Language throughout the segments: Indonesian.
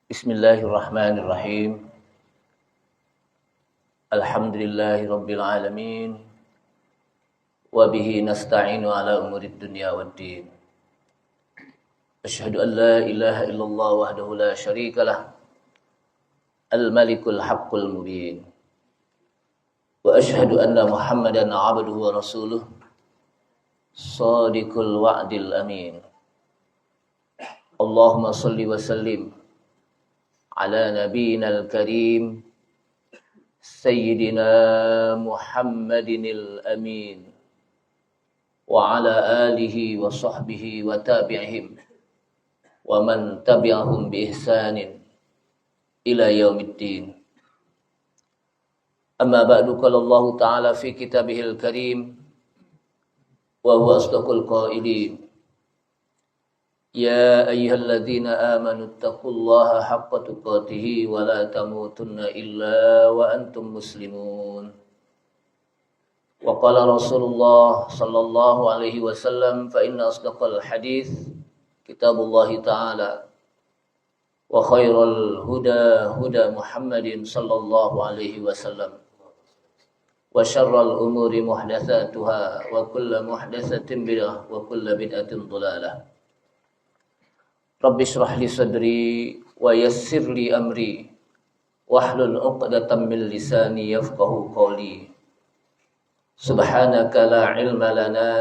Bismillahirrahmanirrahim. Alhamdulillahi rabbil alamin. Wa bihi nasta'inu ala umurid dunya waddin. Asyhadu an la ilaha illallah wahdahu la syarikalah. Al-malikul haqqul mubin. Wa asyhadu anna Muhammadan 'abduhu wa rasuluh. Shadiqul wa'dil amin. Allahumma salli wa sallim ala nabiyyinal karim Sayyidina Muhammadinil amin wa ala alihi wa sahbihi wa tabi'ihim wa man tabi'ahum bi ihsanin ila yaumiddin. Amma ba'du, qala Allah ta'ala fi kitabihil karim wa huwa asdaqul qailin. Ya ayyuhalladzina amanu taqullaha haqqa tuqatih wa la tamutunna illa wa antum muslimun. Wa qala Rasulullah sallallahu alaihi wasallam fa inna asdaqal hadits kitabullahi ta'ala wa khairal huda huda Muhammadin sallallahu alaihi wasallam wa syarral umuri muhdatsatuha wa kullu muhdatsatin bid'ah wa kullu bid'atin dhalalah. Rabbi shrah li sadri wa yassir li amri wahlul 'uqdatam min lisani yafqahu qawli. Subhanaka la ilma lana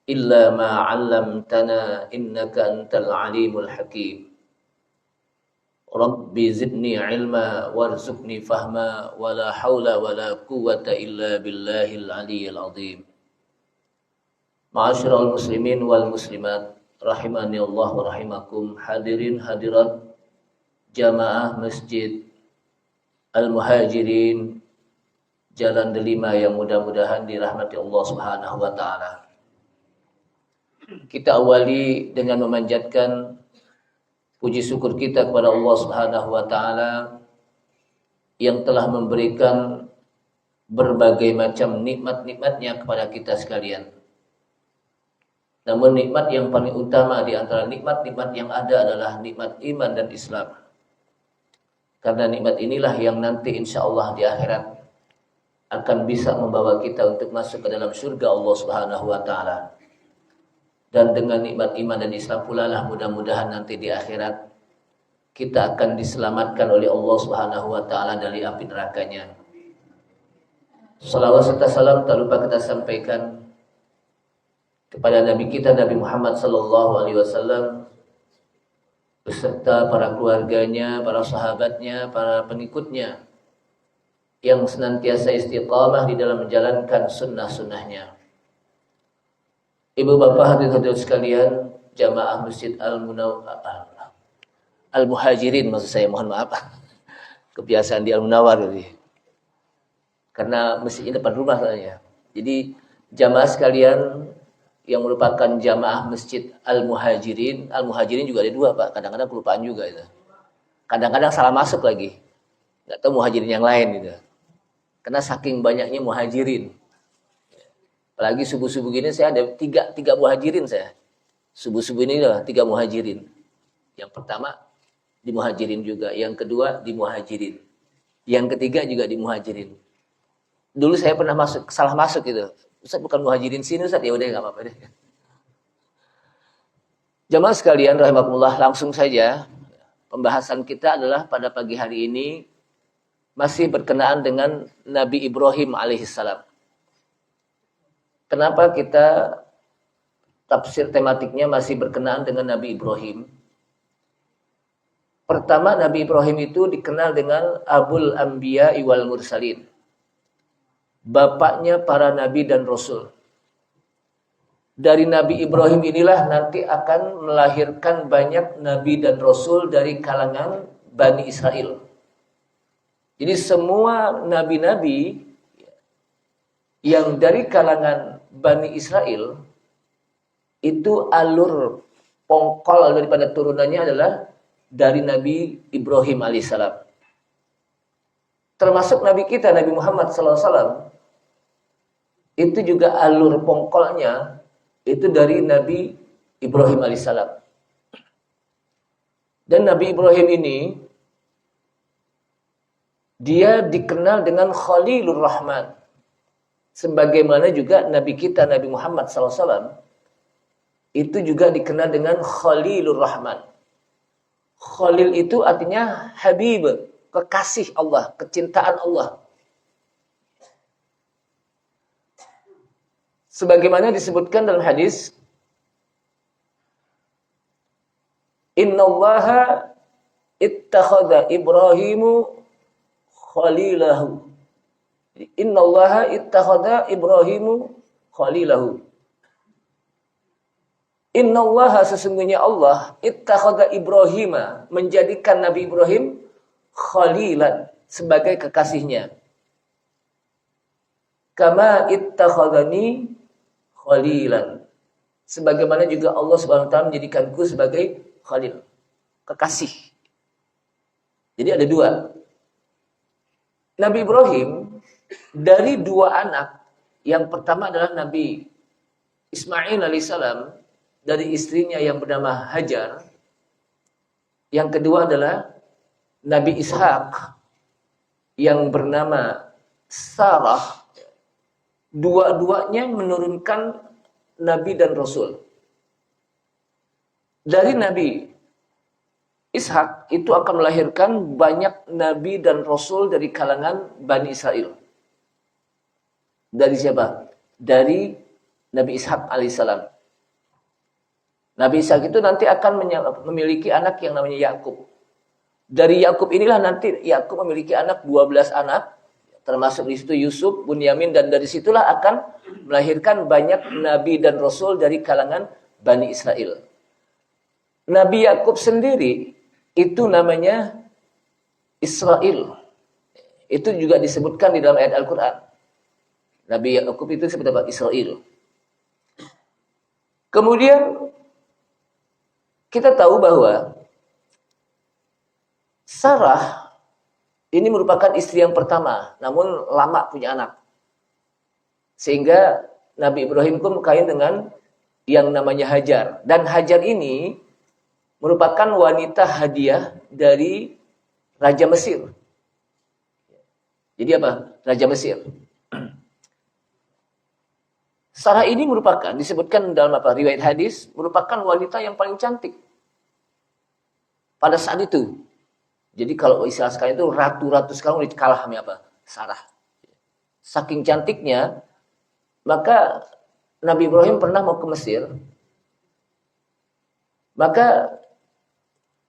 illa ma 'allamtana innaka antal alimul hakim. Rabbi zidni ilma warzuqni fahma wa la haula wa la quwwata illa billahil aliyyil azim. Ma'asyiral muslimin wal muslimat rahimani Allah wa rahimakum, hadirin hadirat jamaah Masjid Al-Muhajirin Jalan Delima yang mudah-mudahan dirahmati Allah Subhanahu wa taala. Kita awali dengan memanjatkan puji syukur kita kepada Allah Subhanahu wa taala yang telah memberikan berbagai macam nikmat-nikmatnya kepada kita sekalian. Namun nikmat yang paling utama di antara nikmat-nikmat yang ada adalah nikmat iman dan Islam. Karena nikmat inilah yang nanti insyaallah di akhirat akan bisa membawa kita untuk masuk ke dalam surga Allah Subhanahu wa taala. Dan dengan nikmat iman dan Islam pula lah mudah-mudahan nanti di akhirat kita akan diselamatkan oleh Allah Subhanahu wa taala dari api nerakanya. Salawat serta salam tak lupa kita sampaikan kepada Nabi kita Nabi Muhammad sallallahu alaihi wasallam beserta para keluarganya, para sahabatnya, para pengikutnya yang senantiasa istiqamah di dalam menjalankan sunnah-sunnahnya. Ibu bapak hadirin sekalian, jamaah Masjid Al-Muhajirin, maksud saya, mohon maaf. Kebiasaan di Al-Munawwar gitu. Karena masjidnya depan rumah saya. Jadi jamaah sekalian yang merupakan jamaah Masjid Al-Muhajirin. Al-Muhajirin juga ada dua, Pak. Kadang-kadang kelupaan juga itu. Kadang-kadang salah masuk lagi. Enggak tahu muhajirin yang lain gitu. Karena saking banyaknya muhajirin. Apalagi subuh-subuh gini saya ada tiga muhajirin saya. Subuh-subuh ini lah 3 muhajirin. Yang pertama di muhajirin juga, yang kedua di muhajirin. Yang ketiga juga di muhajirin. Dulu saya pernah salah masuk gitu. Ustaz bukan muhajirin sini Ustaz, ya udah enggak apa-apa deh. Jamaah sekalian rahimakumullah, langsung saja pembahasan kita adalah pada pagi hari ini masih berkenaan dengan Nabi Ibrahim alaihissalam. Kenapa kita tafsir tematiknya masih berkenaan dengan Nabi Ibrahim? Pertama, Nabi Ibrahim itu dikenal dengan Abul Anbiya wal Mursalin. Bapaknya para nabi dan rasul. Dari Nabi Ibrahim inilah nanti akan melahirkan banyak nabi dan rasul dari kalangan Bani Israel. Jadi semua nabi-nabi yang dari kalangan Bani Israel itu alur pongkol daripada turunannya adalah dari Nabi Ibrahim alaihissalam. Termasuk Nabi kita Nabi Muhammad sallallahu alaihi wasallam itu juga alur pongkolnya itu dari Nabi Ibrahim alaihissalam. Dan Nabi Ibrahim ini dia dikenal dengan Khalilur Rahman. Sebagaimana juga Nabi kita Nabi Muhammad SAW itu juga dikenal dengan Khalilur Rahman. Khalil itu artinya Habib, kekasih Allah, kecintaan Allah. Sebagaimana disebutkan dalam hadis, Innallaha ittakhadha Ibrahimu khalilahu. Innallaha ittakhadha Ibrahimu khalilahu. Innallaha sesungguhnya Allah ittakhadha Ibrahima menjadikan Nabi Ibrahim khalilan sebagai kekasihnya. Kama ittakhadhani khalilan. Sebagaimana juga Allah Subhanahu wa taala menjadikanku sebagai khalil, kekasih. Jadi ada dua. Nabi Ibrahim dari dua anak, yang pertama adalah Nabi Ismail alaihissalam dari istrinya yang bernama Hajar. Yang kedua adalah Nabi Ishak yang bernama Sarah. Dua-duanya menurunkan Nabi dan Rasul. Dari Nabi Ishak itu akan melahirkan banyak Nabi dan Rasul dari kalangan Bani Israel. Dari siapa? Dari Nabi Ishak alaihissalam. Nabi Ishak itu nanti akan memiliki anak yang namanya Yakub. Dari Yakub inilah nanti Yakub memiliki anak 12 anak, termasuk di situ Yusuf, Bunyamin, dan dari situlah akan melahirkan banyak Nabi dan Rasul dari kalangan Bani Israel. Nabi Yakub sendiri itu namanya Israel. Itu juga disebutkan di dalam ayat Al-Quran. Nabi Yakub itu disebut apa? Israel. Kemudian kita tahu bahwa Sarah ini merupakan istri yang pertama, namun lama punya anak. Sehingga Nabi Ibrahim pun kawin dengan yang namanya Hajar. Dan Hajar ini merupakan wanita hadiah dari Raja Mesir. Jadi apa? Raja Mesir. Sarah ini merupakan, disebutkan dalam riwayat hadis, merupakan wanita yang paling cantik pada saat itu. Jadi kalau istilah sekarang itu ratu-ratu sekarang udah kalah sama apa? Sarah. Saking cantiknya, maka Nabi Ibrahim pernah mau ke Mesir. Maka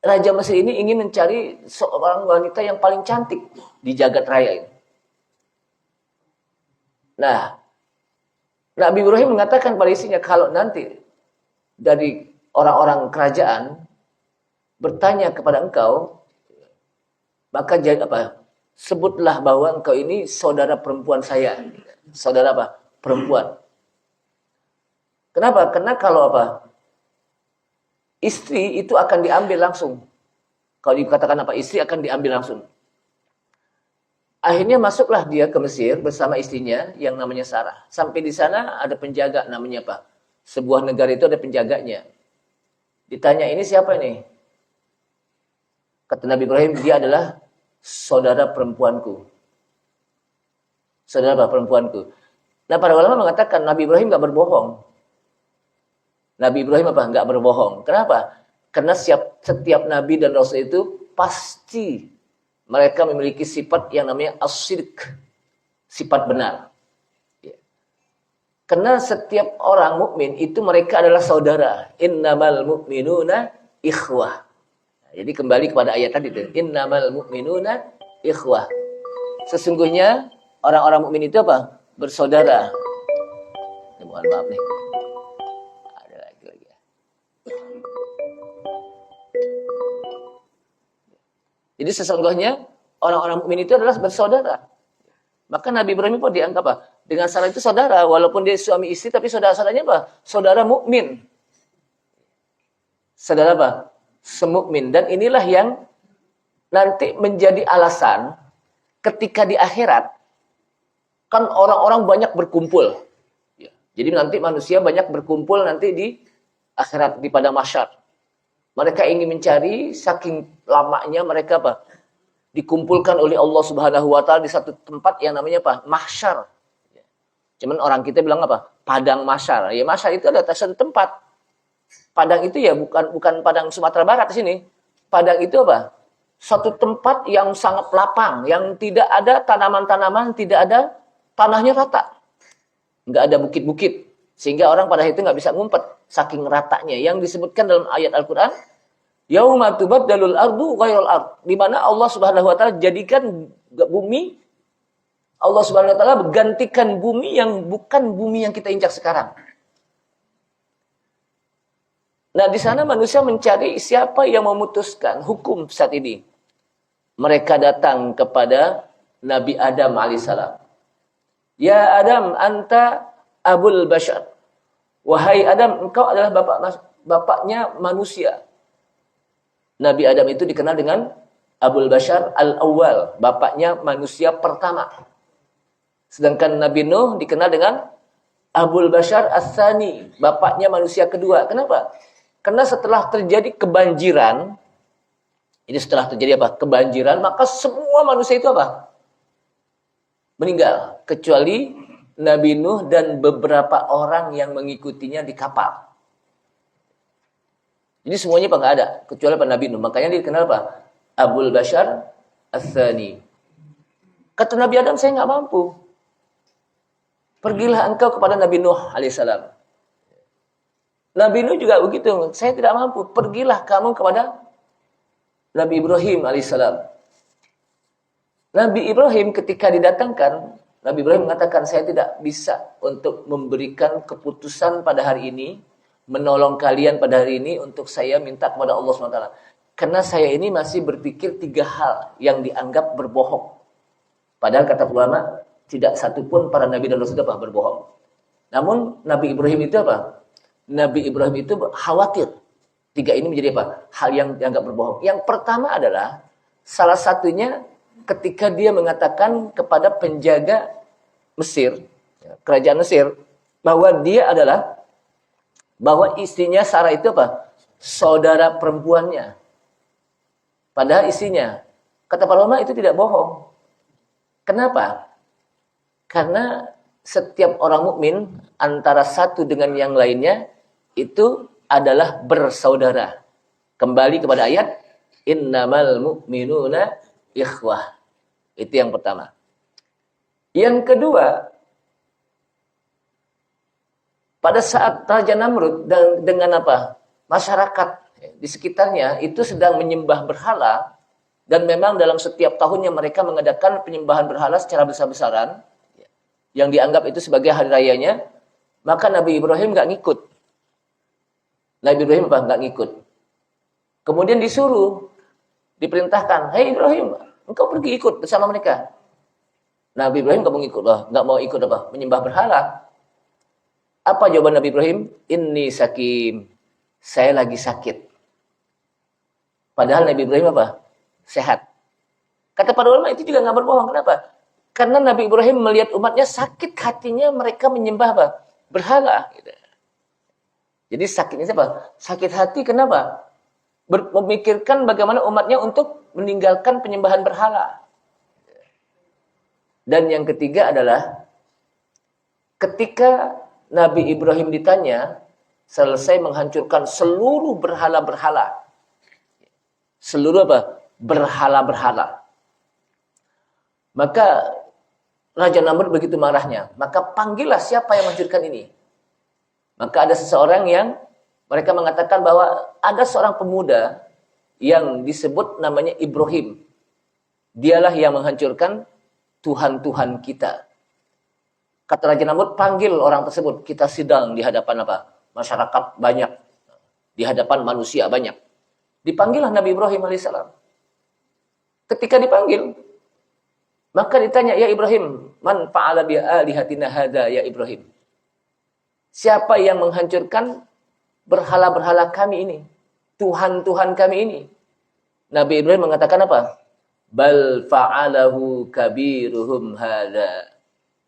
Raja Mesir ini ingin mencari seorang wanita yang paling cantik di jagat raya ini. Nah, Nabi Ibrahim mengatakan pada istrinya, kalau nanti dari orang-orang kerajaan bertanya kepada engkau, maka sebutlah bahwa engkau ini saudara perempuan saya. Saudara apa? Perempuan. Kenapa? Karena kalau istri itu akan diambil langsung. Kalau dikatakan istri akan diambil langsung. Akhirnya masuklah dia ke Mesir bersama istrinya yang namanya Sarah. Sampai di sana ada penjaga namanya apa? Sebuah negara itu ada penjaganya. Ditanya, ini siapa ini? Kata Nabi Ibrahim, dia adalah saudara perempuanku. Saudara perempuanku. Nah, para ulama mengatakan Nabi Ibrahim nggak berbohong. Nabi Ibrahim nggak berbohong. Kenapa? Karena setiap Nabi dan Rasul itu pasti mereka memiliki sifat yang namanya as-sidq, sifat benar. Ya. Karena setiap orang mukmin itu mereka adalah saudara. Innamal mu'minuna ikhwah. Jadi kembali kepada ayat tadi itu. Innamal mu'minuna ikhwah. Sesungguhnya orang-orang mukmin itu apa? Bersaudara. Mohon maaf nih. Ada lagi ya. Jadi sesungguhnya orang-orang mukmin itu adalah bersaudara. Maka Nabi Ibrahim pun dianggap apa? Dengan Sarah itu saudara, walaupun dia suami istri, tapi saudara-saudaranya apa? Saudara mukmin. Saudara apa? Semukmin. Dan inilah yang nanti menjadi alasan ketika di akhirat kan orang-orang banyak berkumpul. Jadi nanti manusia banyak berkumpul nanti di akhirat, di padang mahsyar. Mereka ingin mencari, saking lamanya mereka apa? Dikumpulkan oleh Allah Subhanahu wa taala di satu tempat yang namanya apa? Mahsyar. Cuman orang kita bilang apa? Padang mahsyar. Ya mahsyar itu adalah satu tempat. Padang itu ya bukan padang Sumatera Barat di sini. Padang itu apa? Satu tempat yang sangat lapang, yang tidak ada tanaman-tanaman, tidak ada tanahnya rata. Nggak ada bukit-bukit. Sehingga orang pada itu nggak bisa ngumpet. Saking ratanya. Yang disebutkan dalam ayat Al-Quran, Yauma tubaddalul ardu ghairal ard. Di mana Allah Subhanahu wa taala jadikan bumi, Allah Subhanahu wa taala menggantikan bumi yang bukan bumi yang kita injak sekarang. Nah, di sana manusia mencari siapa yang memutuskan hukum saat ini. Mereka datang kepada Nabi Adam alaihissalam. Ya Adam, anta abul bashar. Wahai Adam, engkau adalah bapaknya manusia. Nabi Adam itu dikenal dengan Abul Bashar al-Awwal, bapaknya manusia pertama. Sedangkan Nabi Nuh dikenal dengan Abul Bashar as-Tsani, bapaknya manusia kedua. Kenapa? Karena setelah terjadi kebanjiran, ini setelah terjadi apa? Kebanjiran, maka semua manusia itu apa? Meninggal, kecuali Nabi Nuh dan beberapa orang yang mengikutinya di kapal. Jadi semuanya apa nggak ada, kecuali Pak Nabi Nuh. Makanya dia dikenal apa? Abul Bashar Ats-Tsani. Kata Nabi Adam, saya nggak mampu. Pergilah engkau kepada Nabi Nuh alaihissalam. Nabi Nuh juga begitu. Saya tidak mampu. Pergilah kamu kepada Nabi Ibrahim alaihissalam. Nabi Ibrahim ketika didatangkan, Nabi Ibrahim mengatakan, saya tidak bisa untuk memberikan keputusan pada hari ini, menolong kalian pada hari ini untuk saya minta kepada Allah SWT. Karena saya ini masih berpikir 3 hal yang dianggap berbohong. Padahal kata ulama, tidak satupun para Nabi dan Rasul apa berbohong. Namun Nabi Ibrahim itu apa? Nabi Ibrahim itu khawatir. 3 ini menjadi apa? Hal yang dianggap berbohong. Yang pertama adalah, salah satunya ketika dia mengatakan kepada penjaga Mesir, kerajaan Mesir, bahwa dia adalah bahwa istrinya Sarah itu apa? Saudara perempuannya. Padahal istrinya. Kata para ulama itu tidak bohong. Kenapa? Karena setiap orang mukmin antara satu dengan yang lainnya itu adalah bersaudara. Kembali kepada ayat innamal mu'minuna ikhwah. Itu yang pertama. Yang kedua, pada saat Raja Namrud dengan apa? Masyarakat di sekitarnya itu sedang menyembah berhala, dan memang dalam setiap tahunnya mereka mengadakan penyembahan berhala secara besar-besaran yang dianggap itu sebagai hari rayanya, maka Nabi Ibrahim nggak ngikut. Nabi Ibrahim apa? Nggak ngikut. Kemudian diperintahkan, hei Ibrahim, engkau pergi ikut bersama mereka. Nabi Ibrahim nggak mau ikut apa? Menyembah berhala. Apa jawaban Nabi Ibrahim? Inni sakim. Saya lagi sakit. Padahal Nabi Ibrahim apa? Sehat. Kata para ulama itu juga nggak berbohong. Kenapa? Karena Nabi Ibrahim melihat umatnya sakit hatinya mereka menyembah apa? Berhala. Gitu. Jadi sakitnya siapa? Sakit hati kenapa? Memikirkan bagaimana umatnya untuk meninggalkan penyembahan berhala. Dan yang ketiga adalah ketika Nabi Ibrahim ditanya, selesai menghancurkan seluruh berhala-berhala. Seluruh apa? Berhala-berhala. Maka Raja Namrud begitu marahnya. Maka panggillah siapa yang menghancurkan ini. Maka ada seseorang yang mereka mengatakan bahwa ada seorang pemuda yang disebut namanya Ibrahim. Dialah yang menghancurkan Tuhan-Tuhan kita. Kata Raja Namrud, panggil orang tersebut. Kita sidang di hadapan apa? Masyarakat banyak. Di hadapan manusia banyak. Dipanggillah Nabi Ibrahim alaihissalam. Ketika dipanggil, maka ditanya, ya Ibrahim, man fa'ala bi alihatina hadza ya Ibrahim? Siapa yang menghancurkan berhala-berhala kami ini? Tuhan-Tuhan kami ini? Nabi Ibrahim mengatakan apa? Bal fa'alahu kabiruhum hadza.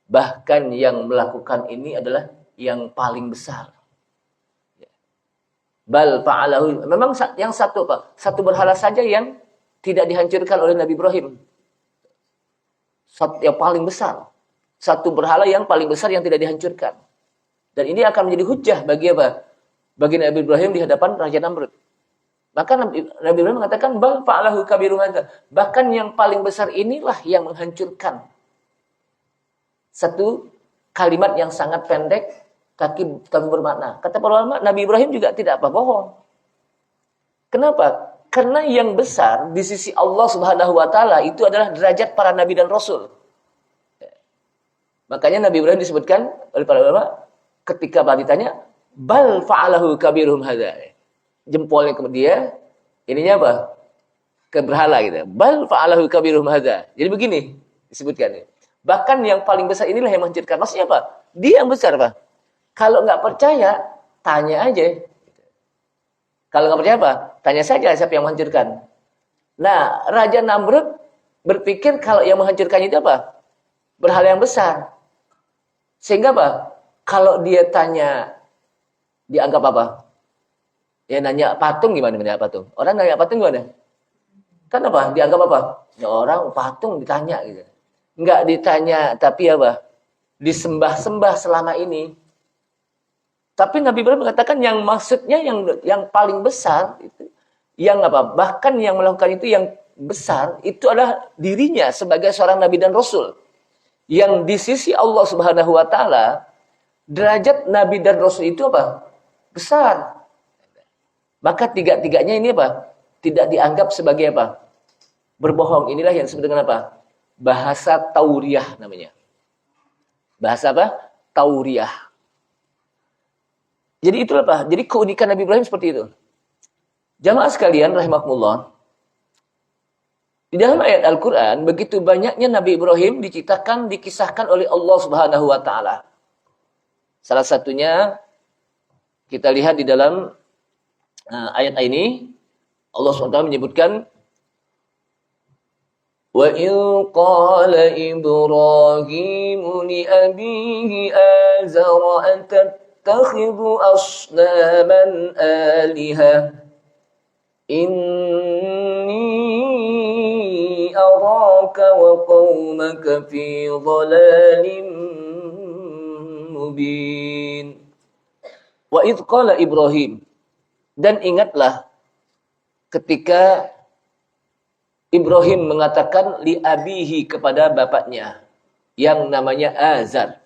Bahkan yang melakukan ini adalah yang paling besar. Bal fa'alahu. Memang yang satu apa? Satu berhala saja yang tidak dihancurkan oleh Nabi Ibrahim. Satu yang paling besar. Satu berhala yang paling besar yang tidak dihancurkan. Dan ini akan menjadi hujjah bagi apa? Bagi Nabi Ibrahim di hadapan Raja Namrud. Maka Nabi Ibrahim mengatakan bal fa'alahu kabirum hadza. Bahkan yang paling besar inilah yang menghancurkan. Satu kalimat yang sangat pendek tapi bermakna. Kata para ulama, Nabi Ibrahim juga tidak apa bohong. Kenapa? Karena yang besar di sisi Allah Subhanahu wa taala itu adalah derajat para nabi dan rasul. Makanya Nabi Ibrahim disebutkan oleh para ulama ketika ditanya, bal fa'alahu kabiruhum hadza. Jempolnya ke dia, ininya apa? Ke berhala gitu. Bal fa'alahu kabiruhum hadza. Jadi begini disebutkan. Bahkan yang paling besar inilah yang menghancurkan. Maksudnya apa? Dia yang besar, Pak. Kalau nggak percaya, tanya aja. Kalau nggak percaya apa? Tanya saja siapa yang menghancurkan. Nah, Raja Namrud berpikir kalau yang menghancurkan itu apa? Berhala yang besar. Sehingga apa? Kalau dia tanya, dianggap apa? Ya nanya patung gimana nanya patung? Orang nanya patung gimana? Kan apa? Dianggap apa? Ya orang patung ditanya gitu. Nggak ditanya, tapi apa? Disembah-sembah selama ini. Tapi Nabi Ibrahim mengatakan yang maksudnya yang paling besar itu yang apa? Bahkan yang melakukan itu yang besar itu adalah dirinya sebagai seorang nabi dan rasul. Yang di sisi Allah Subhanahu wa taala derajat nabi dan rasul itu apa? Besar. Maka tiga-tiganya ini apa? Tidak dianggap sebagai apa? Berbohong. Inilah yang disebut dengan apa? Bahasa tauriah namanya. Bahasa apa? Tauriah. Jadi itulah apa? Jadi keunikan Nabi Ibrahim seperti itu. Jamaah sekalian rahimakumullah. Di dalam ayat Al-Qur'an begitu banyaknya Nabi Ibrahim dikisahkan oleh Allah Subhanahu wa taala. Salah satunya kita lihat di dalam ayat ini Allah SWT menyebutkan wa in qala Ibrahimu li abihi azara tattakhidhu asnaman aliha inni araka wa qaumaka fi dhalalin mubin. Wa idh qala Ibrahim, dan ingatlah ketika Ibrahim mengatakan li abihi kepada bapaknya yang namanya Azar,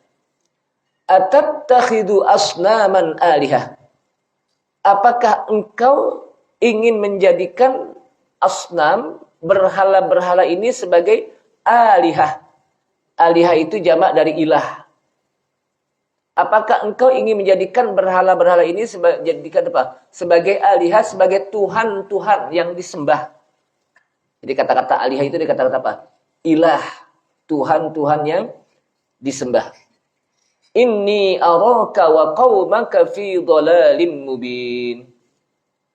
atattakhidu asnaman alihah, apakah engkau ingin menjadikan asnam, berhala-berhala ini sebagai alihah? Alihah itu jamak dari ilah. Apakah engkau ingin menjadikan berhala-berhala ini sebagai alihah, sebagai tuhan-tuhan yang disembah? Jadi kata-kata alihah itu dikata-kata apa? Ilah, tuhan-tuhan yang disembah. Inni araka wa qaumaka fi dhalalim mubin.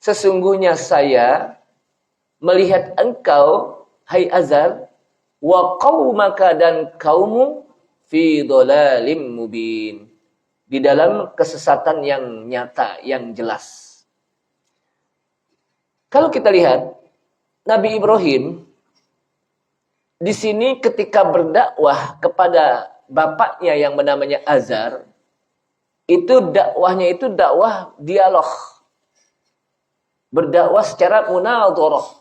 Sesungguhnya saya melihat engkau, hai Azar, wa qaumaka dan kaummu fi dhalalim mubin. Di dalam kesesatan yang nyata, yang jelas. Kalau kita lihat Nabi Ibrahim di sini ketika berdakwah kepada bapaknya yang namanya Azar, itu dakwahnya itu dakwah dialog. Berdakwah secara munadharah.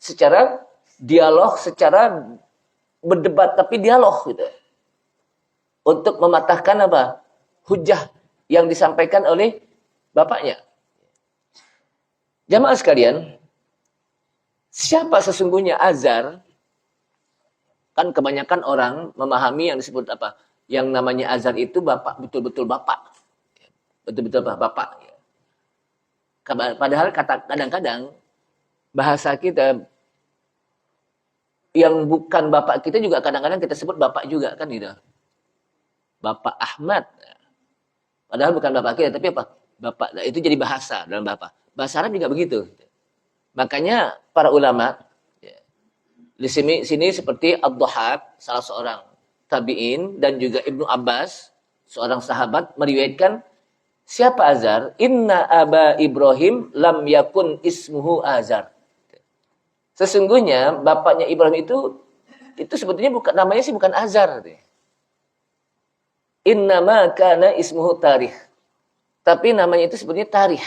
Secara dialog, secara berdebat tapi dialog gitu. Untuk mematahkan apa? Hujah yang disampaikan oleh bapaknya. Jamaah sekalian, siapa sesungguhnya Azar? Kan kebanyakan orang memahami yang disebut apa? Yang namanya Azar itu bapak, betul-betul bapak. Betul-betul bapak. Padahal kadang-kadang bahasa kita yang bukan bapak kita juga kadang-kadang kita sebut bapak juga kan gitu. Bapak Ahmad. Padahal bukan bapak kita, tapi apa? Bapak. Itu jadi bahasa dalam bapak. Bahasa Arab juga begitu. Makanya para ulama di sini seperti Ad-Dhahhak, salah seorang tabi'in, dan juga Ibnu Abbas, seorang sahabat, meriwayatkan Siapa Azar? Inna aba Ibrahim lam yakun ismuhu Azar. Sesungguhnya bapaknya Ibrahim itu sebetulnya bukan namanya sih bukan Azar. Innama kana ismuhu Tarikh. Tapi namanya itu sebetulnya Tarikh.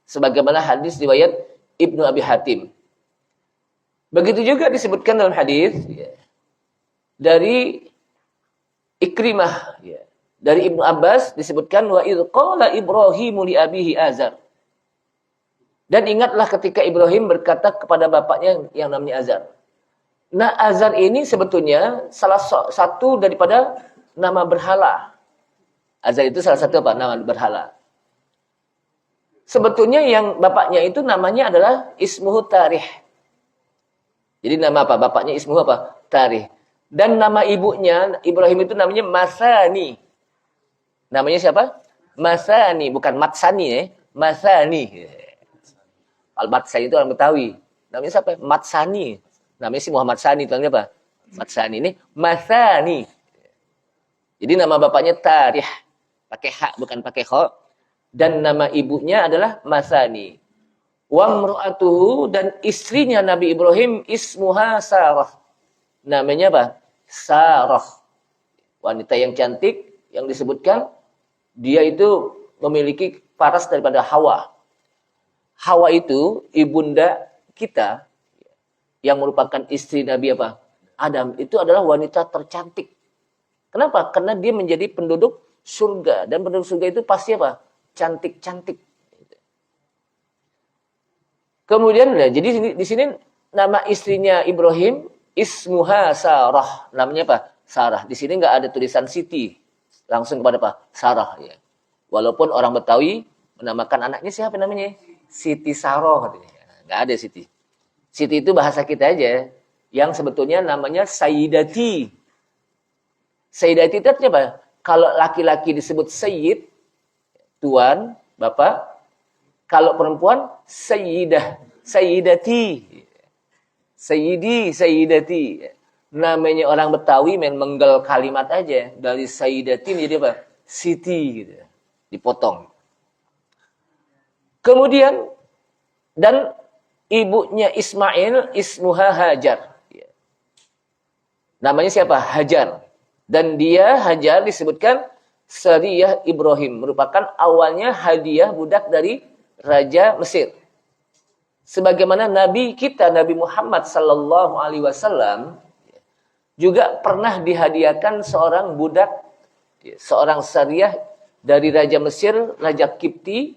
Sebagaimana hadis riwayat Ibnu Abi Hatim. Begitu juga disebutkan dalam hadis ya, dari Ikrimah ya. Dari Ibnu Abbas disebutkan wa idz qala Ibrahimu li abihi Azar. Dan ingatlah ketika Ibrahim berkata kepada bapaknya yang namanya Azar. Nah, Azar ini sebetulnya salah satu daripada nama berhala. Azar itu salah satu apa? Nama berhala. Sebetulnya yang bapaknya itu namanya adalah Ismuhu Tarikh. Jadi nama apa? Bapaknya Ismuhu apa? Tarikh. Dan nama ibunya Ibrahim itu namanya Masani. Namanya siapa? Masani, bukan Matsani ya. Masani. Al-Matsani itu orang Betawi. Namanya siapa? Matsani. Namanya si Muhammad Sani itu apa? Matsani ini Masani. Jadi nama bapaknya Tarikh. Pakai hak bukan pakai kha. Dan nama ibunya adalah Masani. Wa mru'atuhu dan istrinya Nabi Ibrahim ismuha Sarah. Namanya apa? Sarah. Wanita yang cantik yang disebutkan dia itu memiliki paras daripada Hawa. Hawa itu ibunda kita yang merupakan istri Nabi apa? Adam. Itu adalah wanita tercantik. Kenapa? Karena dia menjadi penduduk surga. Dan penduduk surga itu pasti apa? Cantik-cantik. Kemudian, jadi di sini nama istrinya Ibrahim ismuha Sarah. Namanya apa? Sarah. Di sini nggak ada tulisan Siti. Langsung kepada apa? Sarah. Ya. Walaupun orang Betawi menamakan anaknya siapa namanya? Siti Saroh. Nggak ada Siti. Siti itu bahasa kita aja. Yang sebetulnya namanya Sayyidati. Sayyidati itu artinya apa? Kalau laki-laki disebut Sayyid, Tuan, Bapak. Kalau perempuan, Sayyidah. Sayyidati. Sayyidi, Sayyidati. Namanya orang Betawi main menggal kalimat aja. Dari Sayyidati menjadi apa? Siti. Gitu. Dipotong. Kemudian, dan ibunya Ismail, ismuha Hajar. Namanya siapa? Hajar. Dan dia, Hajar, disebutkan Sariyah Ibrahim. Merupakan awalnya hadiah budak dari Raja Mesir. Sebagaimana Nabi kita, Nabi Muhammad sallallahu alaihi wasallam juga pernah dihadiahkan seorang budak, seorang Sariyah dari Raja Mesir, Raja Kipti.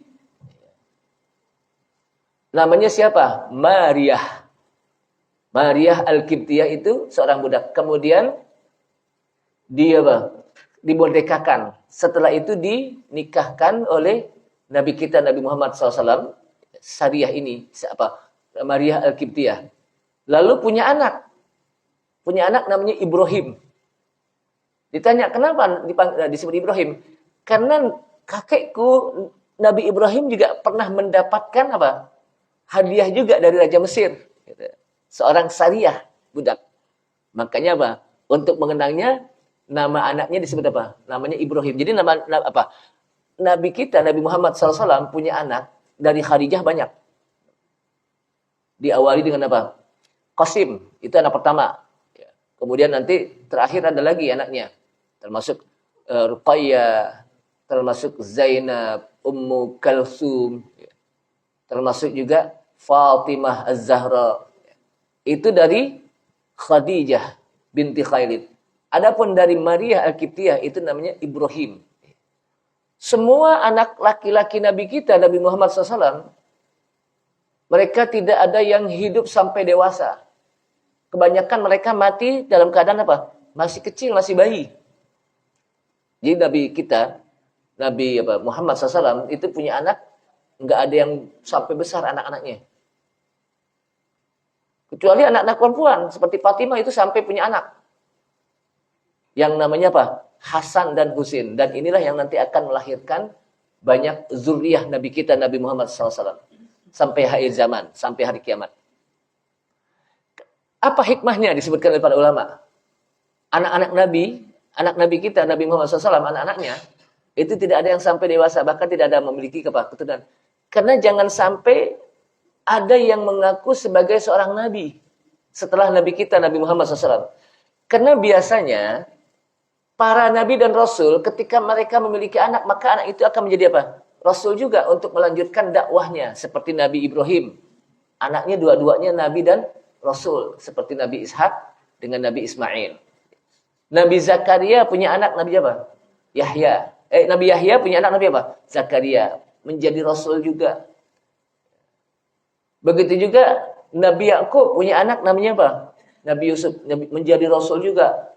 Namanya siapa? Maryah. Maryah Al-Kiptiyah itu seorang budak. Kemudian dia dimerdekakan. Setelah itu dinikahkan oleh Nabi kita Nabi Muhammad SAW. Sariyah ini siapa? Maryah Al-Kiptiyah. Lalu punya anak. Punya anak namanya Ibrahim. Ditanya kenapa disebut Ibrahim? Karena kakekku Nabi Ibrahim juga pernah mendapatkan apa? Hadiah juga dari Raja Mesir. Seorang Sariyah budak. Makanya apa? Untuk mengenangnya nama anaknya disebut apa? Namanya Ibrahim. Jadi nama apa? Nabi kita, Nabi Muhammad SAW punya anak dari Khadijah banyak. Diawali dengan apa? Qasim, itu anak pertama. Kemudian nanti terakhir ada lagi anaknya. Termasuk Ruqayyah, termasuk Zainab, Ummu Kalsum, termasuk juga Fatimah Az-Zahra. Itu dari Khadijah binti Khailid. Adapun dari Maryah Al-Kiptiyah itu namanya Ibrahim. Semua anak laki-laki Nabi kita, Nabi Muhammad SAW, mereka tidak ada yang hidup sampai dewasa. Kebanyakan mereka mati dalam keadaan apa? Masih kecil, masih bayi. Jadi Nabi kita, Nabi Muhammad SAW itu punya anak, nggak ada yang sampai besar anak-anaknya. Kecuali anak-anak perempuan, seperti Fatimah itu sampai punya anak. Yang namanya apa? Hasan dan Husain. Dan inilah yang nanti akan melahirkan banyak zuriyah Nabi kita, Nabi Muhammad SAW. Sampai akhir zaman, sampai hari kiamat. Apa hikmahnya disebutkan oleh para ulama? Anak-anak Nabi kita, Nabi Muhammad SAW, anak-anaknya, Itu tidak ada yang sampai dewasa, bahkan tidak ada yang memiliki keturunan. Karena jangan sampai ada yang mengaku sebagai seorang nabi setelah nabi kita, Nabi Muhammad SAW. Karena biasanya para nabi dan rasul ketika mereka memiliki anak, maka anak itu akan menjadi apa? Rasul juga untuk melanjutkan dakwahnya. Seperti Nabi Ibrahim. Anaknya dua-duanya nabi dan rasul. Seperti Nabi Ishak dengan Nabi Ismail. Nabi Zakaria punya anak Nabi apa? Yahya. Nabi Yahya punya anak Nabi apa? Zakaria. Menjadi rasul juga. Begitu juga Nabi Yakub punya anak namanya apa? Nabi Yusuf. Menjadi rasul juga.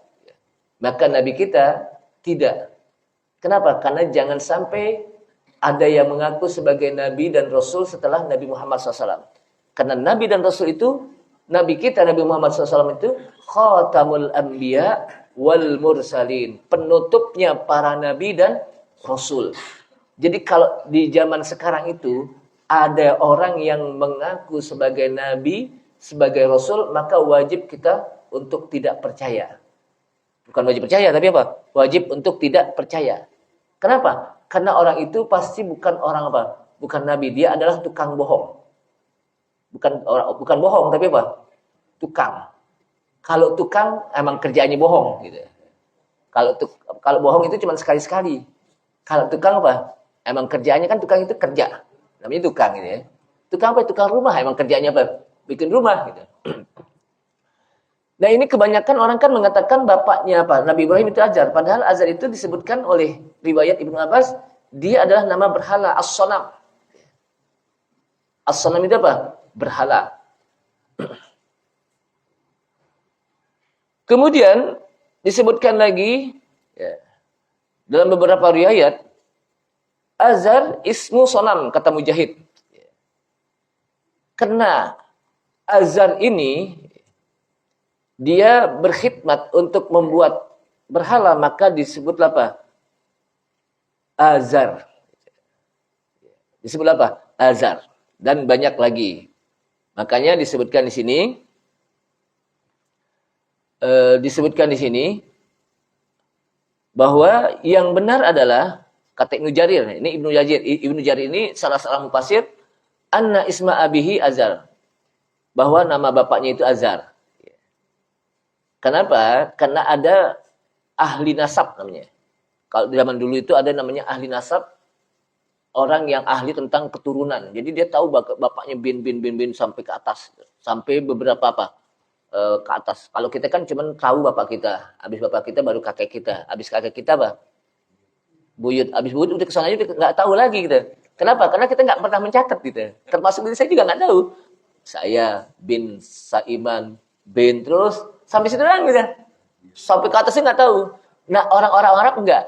Maka Nabi kita tidak. Kenapa? Karena jangan sampai ada yang mengaku sebagai Nabi dan Rasul setelah Nabi Muhammad SAW. Karena Nabi dan Rasul itu, Nabi kita Nabi Muhammad SAW itu Khatamul Anbiya wal Mursalin. Penutupnya para Nabi dan Rasul. Jadi kalau di zaman sekarang itu ada orang yang mengaku sebagai Nabi, sebagai Rasul, maka wajib kita untuk tidak percaya. Bukan wajib percaya, tapi apa? Wajib untuk tidak percaya. Kenapa? Karena orang itu pasti bukan orang apa? Bukan Nabi. Dia adalah tukang bohong. Bukan bohong, tapi apa? Tukang. Kalau tukang, emang kerjaannya bohong. Gitu. Kalau bohong itu cuma sekali-sekali. Kalau tukang apa? Emang kerjaannya kan tukang itu kerja. Namanya tukang gitu ya. Tukang apa? Tukang rumah. Emang kerjaannya apa? Bikin rumah gitu. Nah ini kebanyakan orang kan mengatakan bapaknya apa? Nabi Ibrahim itu Azar. Padahal Azar itu disebutkan oleh riwayat Ibnu Abbas. Dia adalah nama berhala. As-Sonam. As-Sonam itu apa? Berhala. Kemudian disebutkan lagi ya, dalam beberapa riwayat. Azar ismu Sonam. Kata Mujahid. Karena Azar ini dia berkhidmat untuk membuat berhala, maka disebutlah apa? Azar. Disebutlah apa? Azar. Dan banyak lagi. Makanya disebutkan di sini, bahwa yang benar adalah kata Ibnu Jarir. Ini Ibnu Jarir ini salah seorang mufassir, anna isma abihi Azar. Bahwa nama bapaknya itu Azar. Kenapa? Karena ada ahli nasab namanya. Kalau di zaman dulu itu ada namanya ahli nasab, orang yang ahli tentang keturunan. Jadi dia tahu bapaknya bin sampai ke atas, sampai beberapa ke atas. Kalau kita kan cuma tahu bapak kita, habis bapak kita baru kakek kita, habis kakek kita apa? Buyut, habis buyut udah kesana aja nggak tahu lagi gitu. Kenapa? Karena kita nggak pernah mencatat gitu. Termasuk diri saya juga nggak tahu. Saya bin Saiman bin terus sampai situ doang gitu. Sampai ke atasnya nggak tahu. Nah, orang-orang Arab enggak.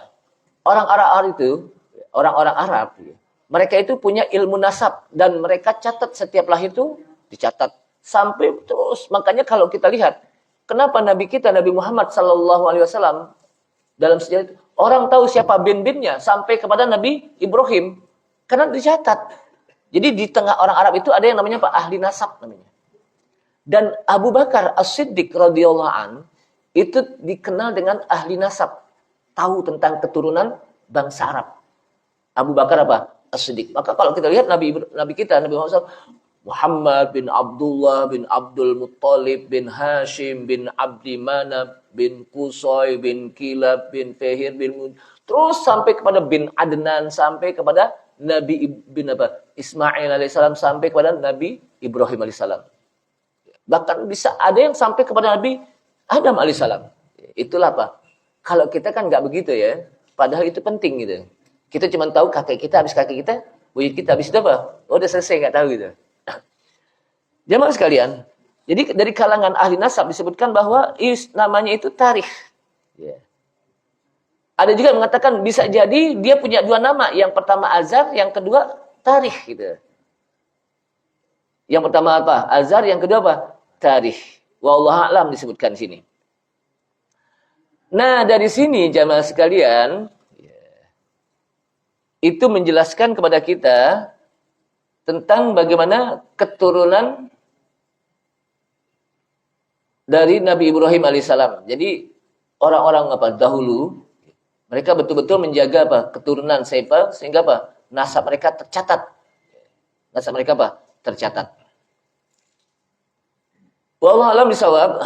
Orang-orang Arab itu, orang-orang Arab, mereka itu punya ilmu nasab dan mereka catat setiap lahir itu dicatat sampai terus. Makanya kalau kita lihat, kenapa Nabi kita Nabi Muhammad SAW dalam sejarah itu orang tahu siapa bin-binnya sampai kepada Nabi Ibrahim karena dicatat. Jadi di tengah orang Arab itu ada yang namanya Pak ahli nasab namanya. Dan Abu Bakar As-Siddiq radhiyallahu an itu dikenal dengan ahli nasab, tahu tentang keturunan bangsa Arab. Abu Bakar apa? As-Siddiq. Maka kalau kita lihat Nabi kita Nabi Muhammad SAW, Muhammad bin Abdullah bin Abdul Muttalib bin Hashim bin Abdi Manab bin Qusay bin Kilab bin Fihir bin terus sampai kepada bin Adnan, sampai kepada Nabi bin Ismail alaihissalam, sampai kepada Nabi Ibrahim alaihissalam. Bahkan bisa ada yang sampai kepada Nabi Adam alaihissalam. Itulah apa? Kalau kita kan nggak begitu ya. Padahal itu penting gitu. Kita cuma tahu kakek kita, habis kakek kita, buyut kita, habis itu apa? Oh, udah selesai, nggak tahu gitu. Jamaah sekalian, jadi dari kalangan ahli nasab disebutkan bahwa namanya itu Tarikh. Yeah. Ada juga yang mengatakan bisa jadi dia punya dua nama. Yang pertama Azar, yang kedua Tarikh gitu. Yang pertama apa? Azar, yang kedua apa? Tarikh. Wallahu a'lam disebutkan di sini. Nah, dari sini jamaah sekalian, itu menjelaskan kepada kita tentang bagaimana keturunan dari Nabi Ibrahim alaihissalam. Jadi orang-orang dahulu Mereka betul-betul menjaga apa? Keturunan sehingga apa? Nasab mereka tercatat. Nasab mereka apa? Tercatat. Wallahu a'lam bishawab.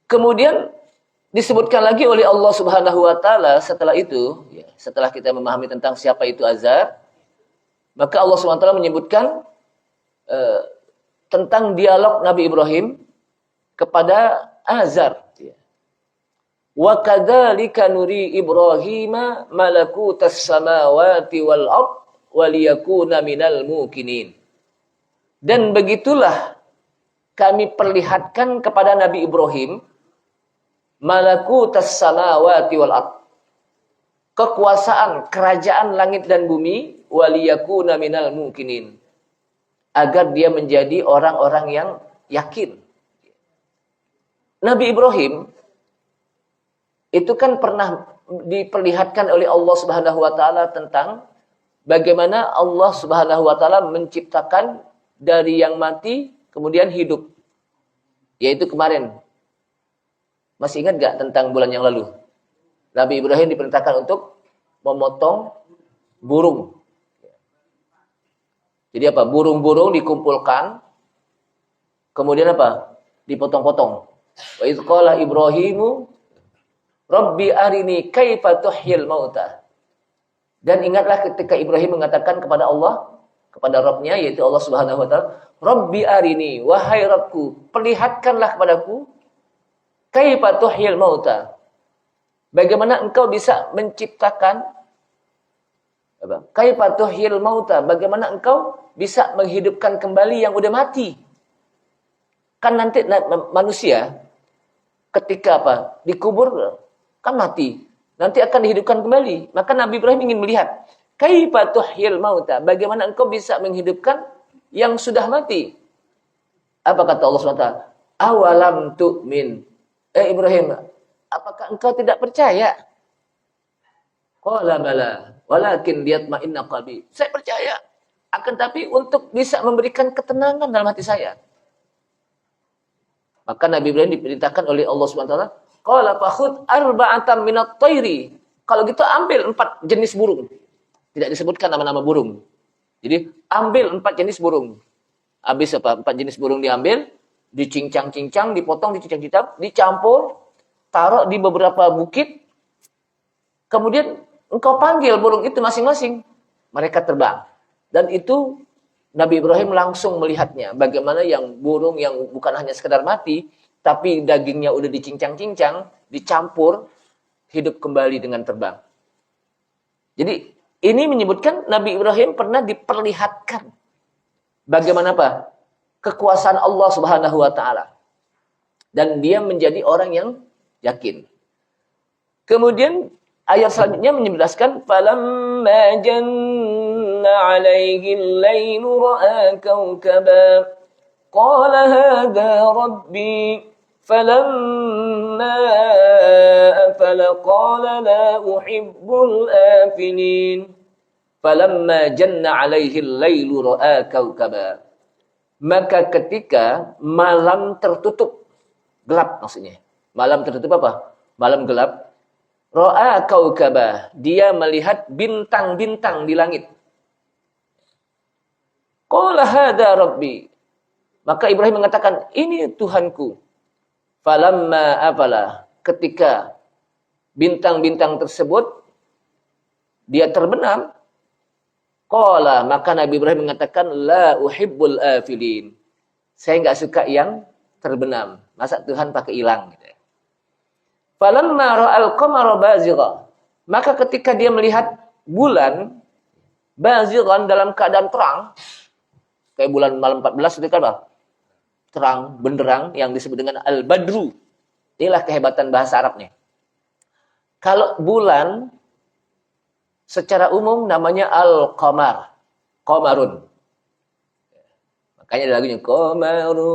Kemudian disebutkan lagi oleh Allah Subhanahu wa taala setelah itu, ya, setelah kita memahami tentang siapa itu Azar, maka Allah Subhanahu wa taala menyebutkan tentang dialog Nabi Ibrahim kepada Azar. Wa kadzalika nuri Ibrahima malakutas samawati wal ard waliyakuna minal mukinin. Dan begitulah kami perlihatkan kepada Nabi Ibrahim malakutas samawati wal ard, kekuasaan kerajaan langit dan bumi, waliyakuna minal mukinin, agar dia menjadi orang-orang yang yakin. Nabi Ibrahim itu kan pernah diperlihatkan oleh Allah Subhanahu wa taala tentang bagaimana Allah Subhanahu wa taala menciptakan dari yang mati kemudian hidup. Yaitu kemarin. Masih ingat gak tentang bulan yang lalu? Nabi Ibrahim diperintahkan untuk memotong burung. Jadi apa? Burung-burung dikumpulkan, kemudian apa? Dipotong-potong. Wa idz qala Ibrahimu Rabbi arini kaifa tuhyil mauta. Dan ingatlah ketika Ibrahim mengatakan kepada Allah, kepada Rabb-nya, yaitu Allah Subhanahu wa taala, Rabbi arini, wahai Rabbku, perlihatkanlah kepadaku kaifa tuhyil mauta. Bagaimana engkau bisa menciptakan apa? Kaifa tuhyil mauta, bagaimana engkau bisa menghidupkan kembali yang udah mati? Kan nanti manusia ketika apa? Dikubur kan mati. Nanti akan dihidupkan kembali. Maka Nabi Ibrahim ingin melihat kaifa tuhyil mauta, bagaimana engkau bisa menghidupkan yang sudah mati? Apa kata Allah SWT? Awalam tu'min. Ibrahim, apakah engkau tidak percaya? Qala bala, walakin liyatma'inna qalbi. Saya percaya. Akan tapi untuk bisa memberikan ketenangan dalam hati saya. Maka Nabi Ibrahim diperintahkan oleh Allah SWT, qala fakhudh arba'atan minat thairi. Kalau gitu ambil 4 jenis burung. Tidak disebutkan nama-nama burung. Jadi ambil 4 jenis burung. Habis apa? 4 jenis burung diambil, dicincang-cincang, dipotong, dicincang-cincang, dicampur, taruh di beberapa bukit. Kemudian engkau panggil burung itu masing-masing. Mereka terbang. Dan itu Nabi Ibrahim langsung melihatnya. Bagaimana yang burung yang bukan hanya sekedar mati, tapi dagingnya udah dicincang-cincang, dicampur, hidup kembali dengan terbang. Jadi ini menyebutkan Nabi Ibrahim pernah diperlihatkan bagaimana apa? Kekuasaan Allah Subhanahu wa taala. Dan dia menjadi orang yang yakin. Kemudian ayat selanjutnya menjelaskan falamma janna 'alaihi al-lailu ra'a kawkaba qala hadha rabbi falamma afala qala la uhibbul afilin falamma janna 'alaihi al-lailu ra'a kawkaba. Maka ketika malam tertutup, gelap maksudnya. Malam tertutup apa? Malam gelap. Ra'a kaukabah, dia melihat bintang-bintang di langit. Qala hadza rabbi. Maka Ibrahim mengatakan, ini Tuhanku. Falamma afala, ketika bintang-bintang tersebut dia terbenam, qala, maka Nabi Ibrahim mengatakan la uhibbul afilin. Saya enggak suka yang terbenam. Masa Tuhan pakai hilang gitu ya. Falamma ra'al qamara bazigha, maka ketika dia melihat bulan bazighan dalam keadaan terang, kayak bulan malam 14 itu kan apa? Terang benderang yang disebut dengan al-badru. Inilah kehebatan bahasa Arabnya. Kalau bulan secara umum namanya al-qamar, qamarun. Makanya ada lagunya qamarun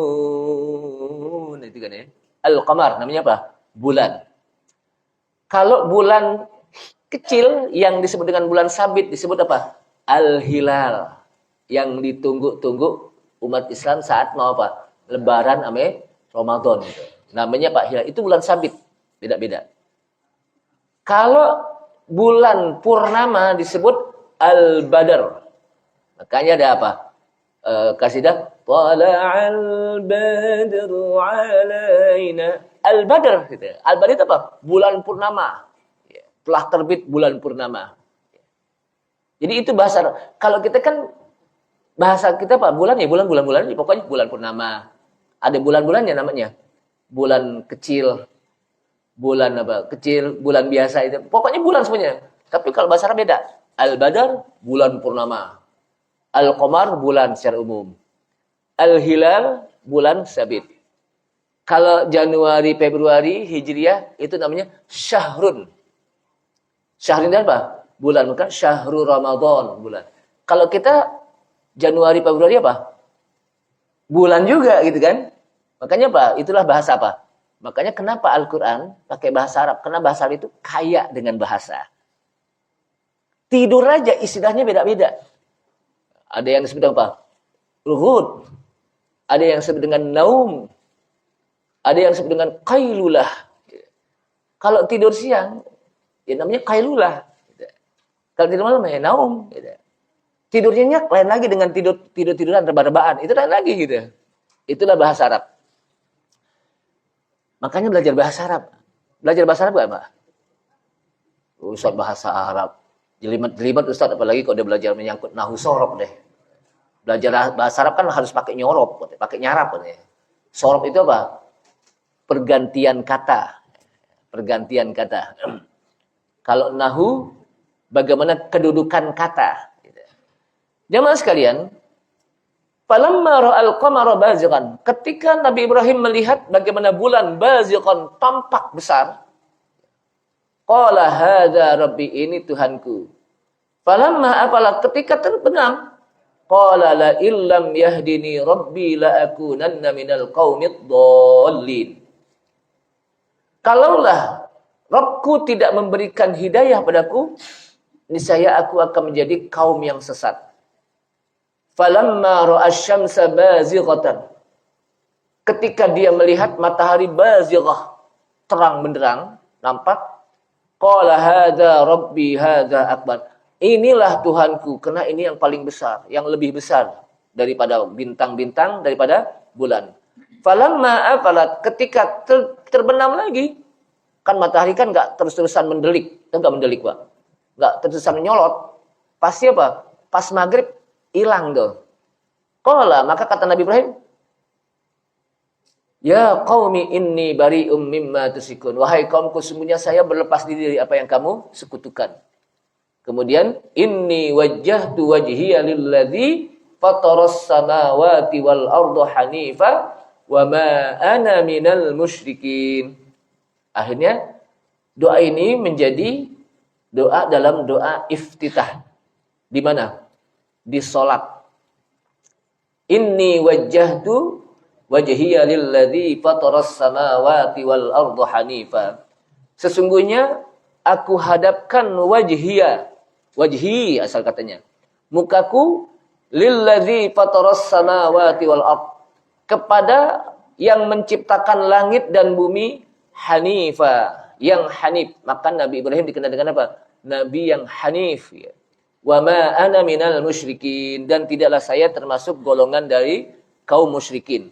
itu kan ya. Al-qamar namanya apa? Bulan. Kalau bulan kecil yang disebut dengan bulan sabit disebut apa? Al-hilal. Yang ditunggu-tunggu umat Islam saat mau apa? Lebaran ame Ramadan gitu. Namanya Pak Hilal. Itu bulan sabit. Beda-beda. Kalau bulan purnama disebut al-badr. Makanya ada apa? Kasidah Tala'al badru alaina. Al-badr gitu. Al-badr itu apa? Bulan purnama. Telah terbit bulan purnama. Jadi itu bahasa. Kalau kita kan bahasa kita apa? Bulan ya bulan-bulan pokoknya bulan purnama. Ada bulan-bulannya namanya. Bulan kecil, bulan apa? Kecil, bulan biasa itu. Pokoknya bulan semuanya. Tapi kalau bahasa Arab beda. Al-badr bulan purnama. Al-qamar bulan secara umum. Al-hilal bulan sabit. Kalau Januari, Februari, Hijriah itu namanya syahrun. Syahrun itu apa? Bulan, bukan syahrul Ramadan bulan. Kalau kita Januari, Februari apa? Bulan juga gitu kan? Makanya apa? Itulah bahasa apa? Makanya kenapa Al-Quran pakai bahasa Arab? Karena bahasa Arab itu kaya dengan bahasa. Tidur aja istilahnya beda-beda. Ada yang disebut apa? Ruhud. Ada yang disebut dengan naum. Ada yang disebut dengan qailulah. Kalau tidur siang, ya namanya qailulah. Kalau tidur malam ya naum. Tidurnya nyak lain lagi dengan tiduran rebah-rebahan. Itu lain lagi gitu. Itulah bahasa Arab. Makanya belajar bahasa Arab. Belajar bahasa Arab gak, Pak? Ustaz bahasa Arab. Jelimet Ustaz, apalagi kalau dia belajar menyangkut nahu sorob deh. Belajar bahasa Arab kan harus pakai nyorop, pakai nyarap. Sorob itu apa? Pergantian kata. Pergantian kata. Kalau nahu, bagaimana kedudukan kata. Jamaah sekalian, falamma ra'al qamara bazighan, ketika Nabi Ibrahim melihat bagaimana bulan bazighan tampak besar, qala hadza rabbi, ini Tuhanku. Falamma afala, ketika terbenam, qala la illam yahdini rabbi la akunanna minal qaumid dhallin. Kalaulah Rabbku tidak memberikan hidayah padaku, niscaya aku akan menjadi kaum yang sesat. Falamma ra'asy-syamsa bazighatan, ketika dia melihat matahari bazighah, terang benderang, nampak, qala hadza rabbi hadza akbar. Inilah Tuhanku, karena ini yang paling besar, yang lebih besar daripada bintang-bintang, daripada bulan. Falamma afalat, ketika terbenam lagi, kan matahari kan enggak terus-terusan mendelik, enggak mendelik, Pak. Enggak terus-terusan menyolot. Pasti apa? Pas maghrib hilang tuh. Qala, maka kata Nabi Ibrahim, ya qaumi inni bari'um mimma tusyikun. Wahai kaumku, sesungguhnya saya berlepas diri dari apa yang kamu sekutukan. Kemudian inni wajjahtu wajhiya lilladzi fataras samawati wal arda hanifa wa ma ana minal musyrikin. Akhirnya doa ini menjadi doa dalam doa iftitah. Di mana? Di salat. Inni wajjahtu wajhiya lilladzi fataras samawati wal arda hanifa. Sesungguhnya aku hadapkan wajhi asal katanya, mukaku lilladzi fataras samawati wal ard, kepada yang menciptakan langit dan bumi, hanifa, yang hanif. Maka Nabi Ibrahim dikenal dengan apa? Nabi yang hanif, ya. Wa ma ana minal musyrikin, dan tidaklah saya termasuk golongan dari kaum musyrikin.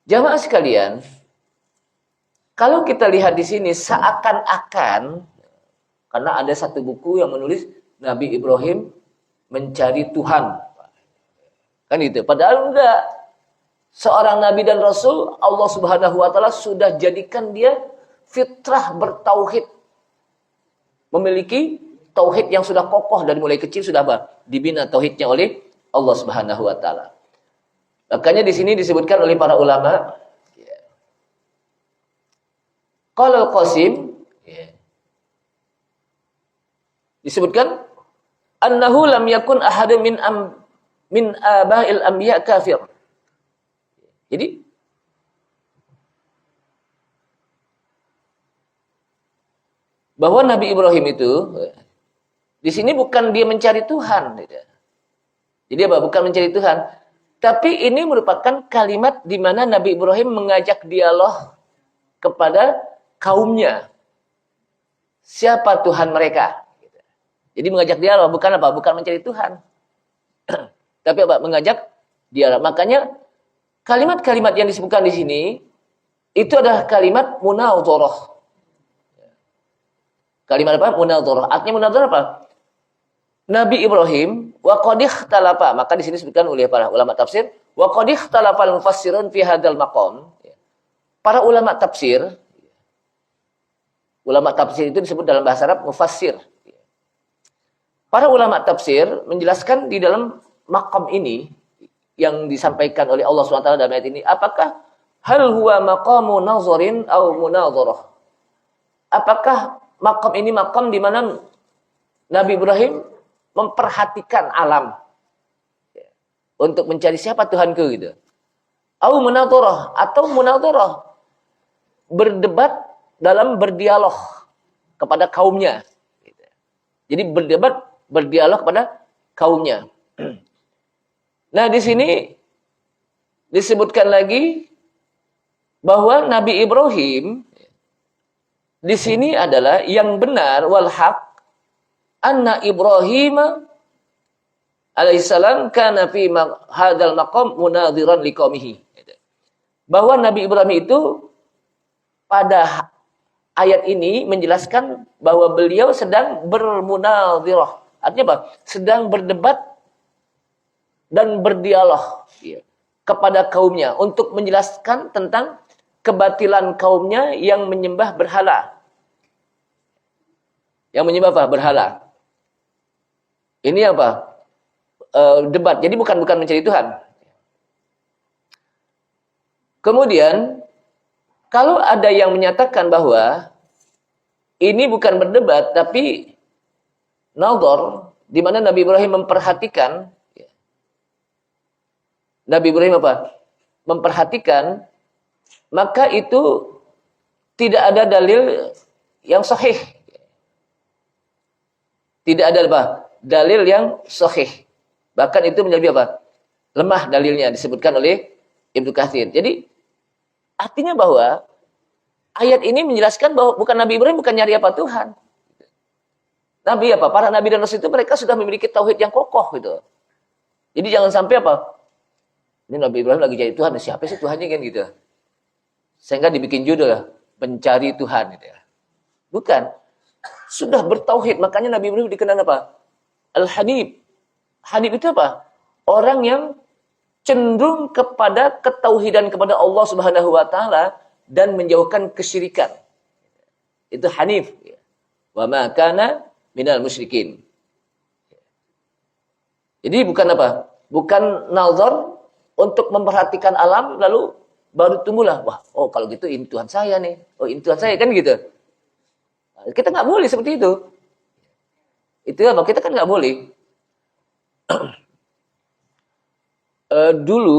Jamaah sekalian, kalau kita lihat di sini seakan-akan, karena ada satu buku yang menulis Nabi Ibrahim mencari Tuhan. Kan itu. Padahal enggak. Seorang nabi dan rasul, Allah Subhanahu wa taala sudah jadikan dia fitrah bertauhid. Memiliki tauhid yang sudah kokoh dari mulai kecil, sudah apa? Dibina tauhidnya oleh Allah Subhanahu wa taala. Makanya di sini disebutkan oleh para ulama, qala al-Qasim, disebutkan annahu lam yakun ahadun min aba'il anbiya kafir. Jadi bahwa Nabi Ibrahim itu di sini bukan dia mencari Tuhan. Jadi apa? Bukan mencari Tuhan. Tapi ini merupakan kalimat di mana Nabi Ibrahim mengajak dialog kepada kaumnya. siapa Tuhan mereka. Jadi mengajak dialog, bukan apa? Bukan mencari Tuhan. Tapi apa? Mengajak dialog. Makanya kalimat-kalimat yang disebutkan di sini itu adalah kalimat munadharah. Kalimat apa? Munadharah. Artinya munadharah apa? Nabi Ibrahim wa qad ikhtalafa, maka di sini disebutkan oleh para ulama tafsir, wa qad ikhtalafa al-mufassirun fi hadzal maqam. Para ulama tafsir itu disebut dalam bahasa Arab mufassir. Para ulama tafsir menjelaskan di dalam maqam ini yang disampaikan oleh Allah SWT dalam ayat ini, apakah hal huwa maqamu nazarin au munadharah? Apakah maqam ini maqam di mana Nabi Ibrahim memperhatikan alam untuk mencari siapa Tuhanku gitu. Au munadharah, atau munadharah berdebat dalam berdialog kepada kaumnya. Jadi berdialog kepada kaumnya. Nah, di sini disebutkan lagi bahwa Nabi Ibrahim di sini adalah yang benar, wal haq anna Ibrahim alaihissalam kana fi hadzal maqam munadhiran liqaumihi. Bahwa Nabi Ibrahim itu pada ayat ini menjelaskan bahwa beliau sedang bermunadhirah. Artinya apa? Sedang berdebat dan berdialog kepada kaumnya untuk menjelaskan tentang kebatilan kaumnya yang menyembah berhala. Yang menyembah apa? Berhala. Ini apa? Debat. Jadi bukan mencari Tuhan. Kemudian kalau ada yang menyatakan bahwa ini bukan berdebat tapi nazar, di mana Nabi Ibrahim memperhatikan, Nabi Ibrahim apa? Memperhatikan, maka itu tidak ada dalil yang sahih. Tidak ada apa? Dalil yang sahih. Bahkan itu menjadi apa? Lemah dalilnya, disebutkan oleh Ibnu Katsir. Jadi artinya bahwa ayat ini menjelaskan bahwa bukan Nabi Ibrahim bukan nyari apa Tuhan. Nabi apa? Para nabi dan rasul itu mereka sudah memiliki tauhid yang kokoh gitu. Jadi jangan sampai apa? Ini Nabi Ibrahim lagi cari Tuhan, siapa sih Tuhannya kan gitu. Sehingga dibikin judul pencari Tuhan gitu ya. Bukan. Sudah bertauhid, makanya Nabi Ibrahim dikenal apa? Al-Hanif. Hanif itu apa? Orang yang cenderung kepada ketauhidan kepada Allah Subhanahu wa taala dan menjauhkan kesyirikan. Itu Hanif. Wa ma kana minal musyrikin. Jadi bukan apa? Bukan nazar untuk memperhatikan alam lalu baru tumbuhlah, wah, oh kalau gitu ini Tuhan saya nih. Oh, ini Tuhan saya kan gitu. Kita nggak boleh seperti itu. Itu apa? Kita kan nggak boleh. Dulu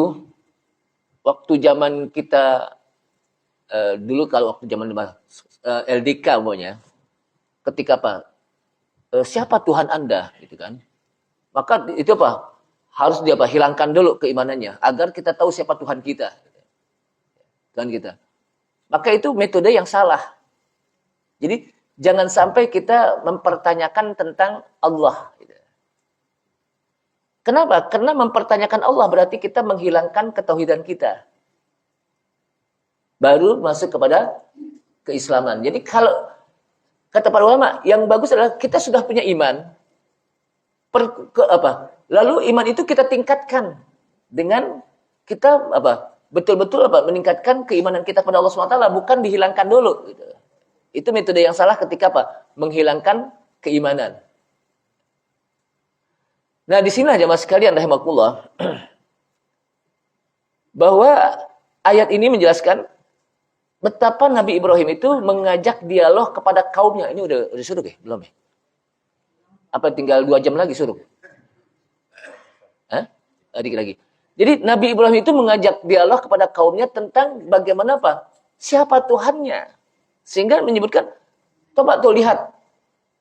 waktu zaman kita kalau waktu zaman LDK umpamanya, ketika apa? Siapa Tuhan Anda gitu kan? Maka itu apa? Harus dia apa? Hilangkan dulu keimanannya agar kita tahu siapa Tuhan kita. Tuhan kita. Maka itu metode yang salah. Jadi jangan sampai kita mempertanyakan tentang Allah. Kenapa? Karena mempertanyakan Allah berarti kita menghilangkan ketauhidan kita. Baru masuk kepada keislaman. Jadi kalau kata para ulama, yang bagus adalah kita sudah punya iman. Lalu iman itu kita tingkatkan dengan kita apa? Betul-betul apa? Meningkatkan keimanan kita kepada Allah SWT, bukan dihilangkan dulu. Gitu. Itu metode yang salah ketika apa? Menghilangkan keimanan. Nah, di sinilah jemaah sekalian rahimakumullah bahwa ayat ini menjelaskan betapa Nabi Ibrahim itu mengajak dialog kepada kaumnya. Ini udah suruh ya? Belum ya? Apa tinggal 2 jam lagi suruh? Hah? Dikit lagi. Jadi Nabi Ibrahim itu mengajak dialog kepada kaumnya tentang bagaimana apa? Siapa Tuhannya. Sehingga menyebutkan, coba tuh lihat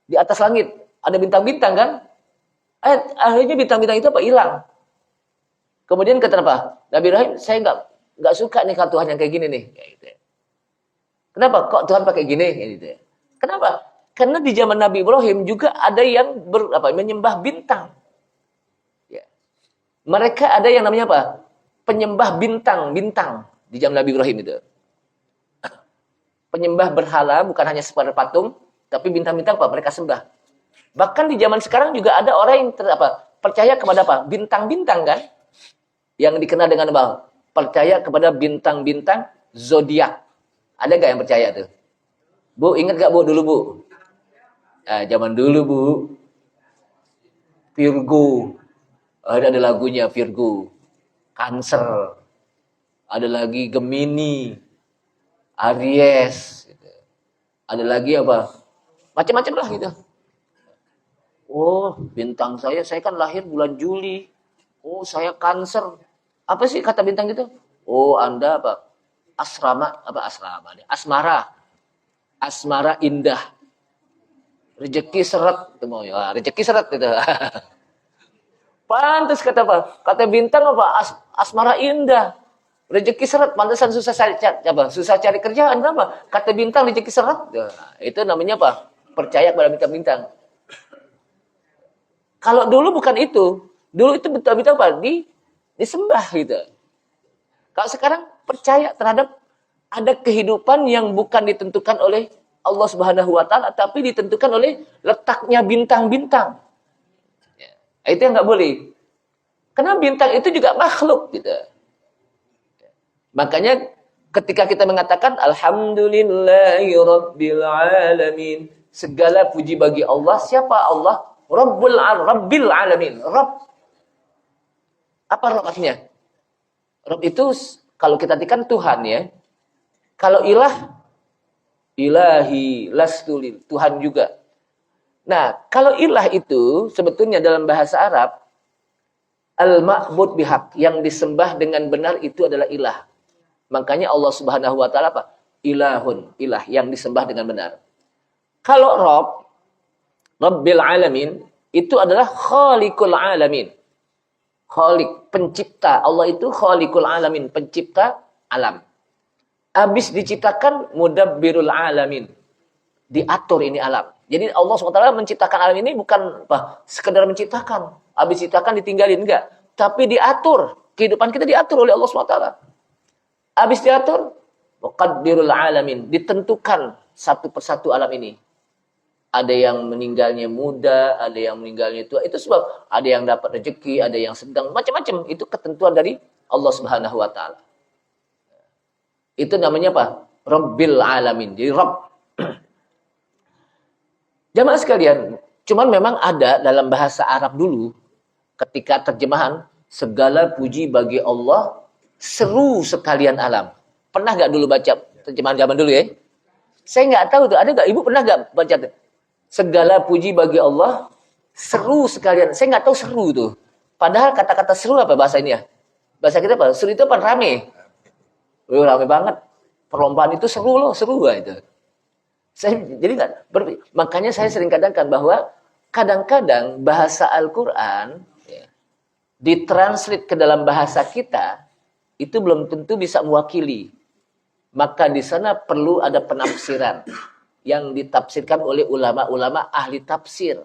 di atas langit ada bintang-bintang kan? Akhirnya bintang-bintang itu apa? Hilang. Kemudian kata apa? Nabi Ibrahim, saya nggak suka nih kalau Tuhan yang kayak gini nih. Kayak gitu. Kenapa? Kok Tuhan pakai gini? Kayak gitu. Kenapa? Karena di zaman Nabi Ibrahim juga ada yang menyembah bintang. Ya. Mereka ada yang namanya apa? Penyembah bintang di zaman Nabi Ibrahim itu. Penyembah berhala bukan hanya sekedar patung, tapi bintang-bintang apa? Mereka sembah. Bahkan di zaman sekarang juga ada orang yang percaya kepada apa? Bintang-bintang kan? Yang dikenal dengan apa? Percaya kepada bintang-bintang zodiak. Ada nggak yang percaya tuh? Bu, ingat nggak Bu dulu Bu? Zaman dulu Bu, Virgo. Ada lagunya Virgo. Cancer. Ada lagi Gemini. Aries. Gitu. Ada lagi apa? Macam-macam lah gitu. Oh, bintang saya kan lahir bulan Juli. Oh, saya Cancer. Apa sih kata bintang gitu? Oh, Anda apa? Asmara. Asmara indah. Rezeki seret. Rezeki seret gitu. Pantas kata apa? Kata bintang apa? Asmara indah. Rezeki seret. Pantasan susah cari kerjaan. Kenapa? Kata bintang rezeki seret. Itu namanya apa? Percaya kepada bintang-bintang. Kalau dulu bukan itu. Dulu itu bintang-bintang apa? Disembah gitu. Kalau sekarang percaya terhadap ada kehidupan yang bukan ditentukan oleh Allah Subhanahu wa taala, tapi ditentukan oleh letaknya bintang-bintang. Ya. Itu yang nggak boleh. Karena bintang itu juga makhluk gitu. Makanya ketika kita mengatakan alhamdulillahirabbil alamin, segala puji bagi Allah. Siapa Allah? Rabbil alamin. Rabb. Apa Rabb artinya? Rabb itu kalau kita artikan Tuhan ya. Kalau ilah, ilahi, lastulil, Tuhan juga. Nah, kalau ilah itu sebetulnya dalam bahasa Arab, al-ma'bud bihaq, yang disembah dengan benar itu adalah ilah. Makanya Allah Subhanahu wa taala apa? Ilahun, ilah yang disembah dengan benar. Kalau Rabb, Rabbil alamin, itu adalah khaliqul alamin. Khaliq, pencipta. Allah itu khaliqul alamin, pencipta alam. Habis diciptakan mudabbirul alamin. Diatur ini alam. Jadi Allah SWT menciptakan alam ini bukan sekedar menciptakan. Habis diciptakan ditinggalin, enggak. Tapi diatur. Kehidupan kita diatur oleh Allah SWT. Habis diatur, muqaddirul alamin. Ditentukan satu persatu alam ini. Ada yang meninggalnya muda, ada yang meninggalnya tua. Itu sebab ada yang dapat rezeki, ada yang sedang. Macam-macam. Itu ketentuan dari Allah Subhanahu wa taala. Itu namanya apa? Rabbil alamin. Jadi Rabb. Jamaah sekalian, cuman memang ada dalam bahasa Arab dulu, ketika terjemahan, segala puji bagi Allah, seru sekalian alam. Pernah nggak dulu baca terjemahan zaman dulu ya? Saya nggak tahu tuh, ada nggak? Ibu pernah nggak baca tuh? Segala puji bagi Allah, seru sekalian. Saya nggak tahu seru tuh. Padahal kata-kata seru apa bahasa ini ya? Bahasa kita apa? Seru itu apa? Rame. Rame banget. Perlombaan itu seru loh, seru itu. Makanya saya sering katakan bahwa kadang-kadang bahasa Al-Quran ya, ditranslate ke dalam bahasa kita itu belum tentu bisa mewakili. Maka di sana perlu ada penafsiran yang ditafsirkan oleh ulama-ulama ahli tafsir.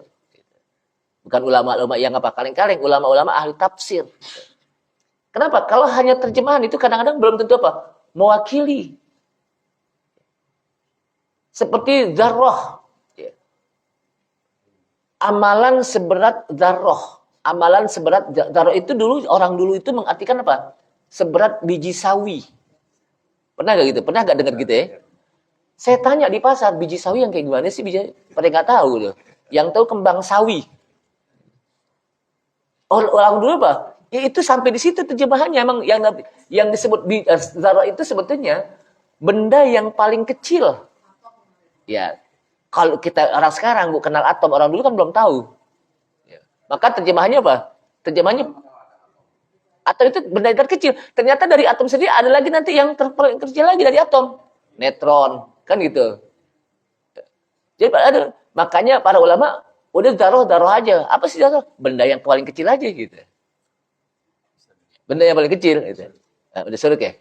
Bukan ulama-ulama yang kaleng-kaleng, ulama-ulama ahli tafsir. Kenapa? Kalau hanya terjemahan itu kadang-kadang belum tentu mewakili. Seperti zarrah. Amalan seberat zarrah. Amalan seberat zarrah itu orang dulu itu mengartikan apa? Seberat biji sawi. Pernah gak gitu? Pernah gak dengar gitu ya? Saya tanya di pasar, biji sawi yang kayak gimana sih? Pada nggak tahu loh. Yang tahu kembang sawi. Orang dulu apa? Ya itu sampai di situ terjemahannya. Emang yang disebut zarrah itu sebetulnya benda yang paling kecil. Ya, kalau kita orang sekarang kenal atom, orang dulu kan belum tahu. Ya. Maka terjemahannya apa? Terjemahannya atom itu benda yang terkecil. Ternyata dari atom sendiri ada lagi nanti yang terkecil lagi dari atom. Neutron, kan gitu. Jadi makanya para ulama udah daroh aja. Apa sih daroh? Benda yang paling kecil aja gitu. Benda yang paling kecil gitu. Nah, udah suruh ya.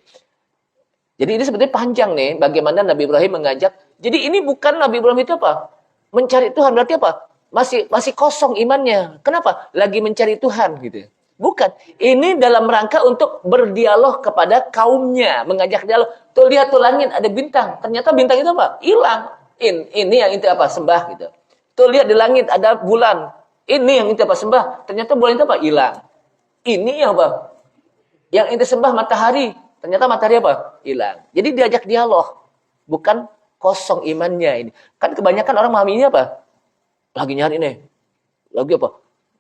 Jadi ini sebetulnya panjang nih bagaimana Nabi Ibrahim mengajak. Jadi ini bukan Nabi Ibrahim itu apa? Mencari Tuhan berarti apa? Masih kosong imannya. Kenapa? Lagi mencari Tuhan gitu. Bukan. Ini dalam rangka untuk berdialog kepada kaumnya, mengajak dialog. Tuh lihat tuh langit ada bintang. Ternyata bintang itu apa? Hilang. Ini yang itu apa? Sembah gitu. Tuh lihat di langit ada bulan. Ini yang itu apa? Sembah. Ternyata bulan itu apa? Hilang. Ini yang apa? Yang itu sembah matahari. Ternyata matahari apa? Hilang. Jadi diajak dialog. Bukan kosong imannya ini. Kan kebanyakan orang memahami ini apa? Lagi nyari nih. Lagi apa?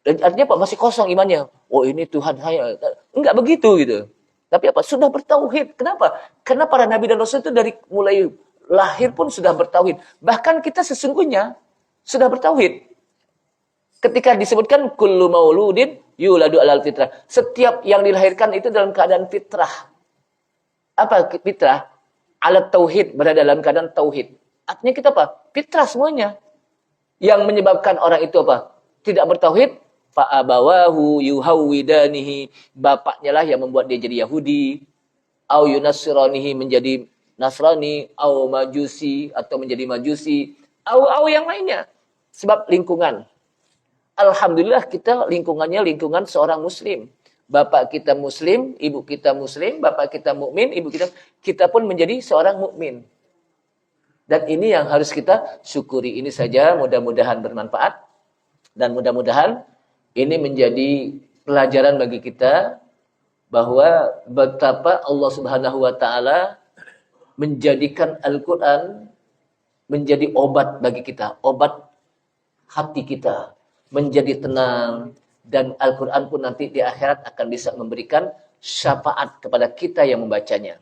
Artinya apa? Masih kosong imannya. Oh ini Tuhan saya. Enggak begitu gitu. Tapi apa? Sudah bertauhid. Kenapa? Karena para nabi dan rasul itu dari mulai lahir pun sudah bertauhid. Bahkan kita sesungguhnya sudah bertauhid. Ketika disebutkan kullu mauludin yuladu alal fitrah. Setiap yang dilahirkan itu dalam keadaan fitrah. Apa fitrah? Alat tauhid, berada dalam keadaan tauhid. Artinya kita apa? Fitrah semuanya. Yang menyebabkan orang itu apa? Tidak bertauhid, fa'abawahu yuhawwidanihi, bapaknya lah yang membuat dia jadi Yahudi, au yunassiranihi, menjadi Nasrani, au majusi, atau menjadi majusi, au yang lainnya. Sebab lingkungan. Alhamdulillah kita lingkungannya lingkungan seorang muslim. Bapak kita muslim, ibu kita muslim, bapak kita mukmin, ibu kita pun menjadi seorang mukmin. Dan ini yang harus kita syukuri. Ini saja, mudah-mudahan bermanfaat. Dan mudah-mudahan ini menjadi pelajaran bagi kita bahwa betapa Allah Subhanahu wa taala menjadikan Al-Qur'an menjadi obat bagi kita, obat hati kita, menjadi tenang, dan Al-Qur'an pun nanti di akhirat akan bisa memberikan syafaat kepada kita yang membacanya.